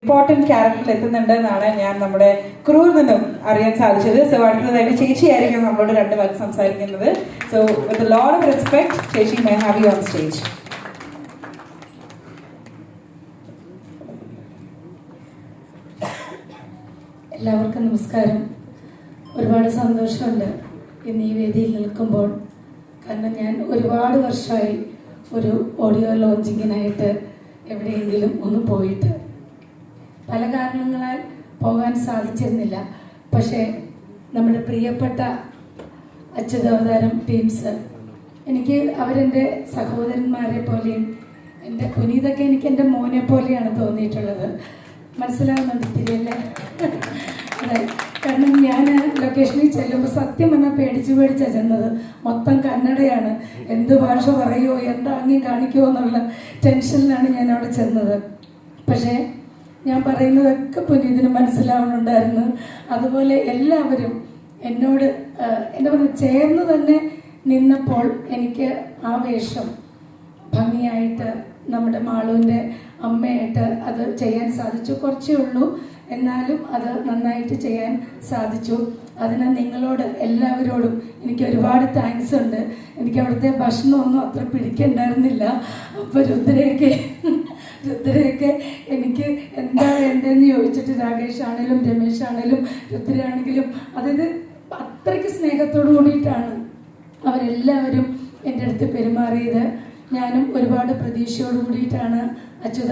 Important ക്യാരക്ടറിൽ എത്തുന്നുണ്ട് എന്നാണ് ഞാൻ നമ്മുടെ ക്രൂവിൽ നിന്നും അറിയാൻ സാധിച്ചത്. സോ അടുത്തതായിട്ട് ചേച്ചിയായിരിക്കും നമ്മളോട് രണ്ട് വാക്ക് സംസാരിക്കുന്നത്. So with lot of respect ചേച്ചി, may have you on stage. എല്ലാവർക്കും നമസ്കാരം. ഒരുപാട് സന്തോഷമുണ്ട് ഇന്ന് ഈ വേദിയിൽ നിൽക്കുമ്പോൾ. കാരണം ഞാൻ ഒരുപാട് വർഷമായി ഒരു ഓഡിയോ ലോഞ്ചിങ്ങിനായിട്ട് എവിടെയെങ്കിലും ഒന്ന് പോയിട്ട് പല കാരണങ്ങളാൽ പോകാൻ സാധിച്ചിരുന്നില്ല. പക്ഷേ നമ്മുടെ പ്രിയപ്പെട്ട അച്യുതാവതാരം ടീംസ്, എനിക്ക് അവരെൻ്റെ സഹോദരന്മാരെ പോലെയും എൻ്റെ പുനീതൊക്കെ എനിക്ക് എൻ്റെ മോനെ പോലെയാണ് തോന്നിയിട്ടുള്ളത്. മനസ്സിലാവുന്നുണ്ട് തിരിയല്ലേ? അതെ, കാരണം ഞാൻ ലൊക്കേഷനിൽ ചെല്ലുമ്പോൾ സത്യം പറഞ്ഞാൽ പേടിച്ചാണ് ചെന്നത്. മൊത്തം കന്നഡയാണ്. എന്ത് ഭാഷ പറയുമോ, എന്താങ്ങി കാണിക്കുമോ എന്നുള്ള ടെൻഷനിലാണ് ഞാൻ അവിടെ ചെന്നത്. പക്ഷേ ഞാൻ പറയുന്നതൊക്കെ പുനീതിന് മനസ്സിലാവുന്നുണ്ടായിരുന്നു. അതുപോലെ എല്ലാവരും എന്നോട് എന്താ പറയുക, ചേർന്ന് തന്നെ നിന്നപ്പോൾ എനിക്ക് ആ വേഷം ഭംഗിയായിട്ട് നമ്മുടെ മാളുവിൻ്റെ അമ്മയായിട്ട് അത് ചെയ്യാൻ സാധിച്ചു. കുറച്ചേ ഉള്ളൂ, എന്നാലും അത് നന്നായിട്ട് ചെയ്യാൻ സാധിച്ചു. അതിന് നിങ്ങളോട് എല്ലാവരോടും എനിക്ക് ഒരുപാട് താങ്ക്സ് ഉണ്ട്. എനിക്ക് അവിടുത്തെ ഭക്ഷണമൊന്നും അത്ര പിടിക്കണ്ടായിരുന്നില്ല. അപ്പോൾ രുദ്രയൊക്കെ എനിക്ക് എന്താ വേണ്ടതെന്ന് ചോദിച്ചിട്ട് രാകേഷ് ആണെങ്കിലും രമേശ് ആണെങ്കിലും രുദ്രയാണെങ്കിലും അതായത് അത്രയ്ക്ക് സ്നേഹത്തോടു കൂടിയിട്ടാണ് അവരെല്ലാവരും എൻ്റെ അടുത്ത് പെരുമാറിയത്. ഞാനും ഒരുപാട് പ്രതീക്ഷയോട് കൂടിയിട്ടാണ് അച്യുത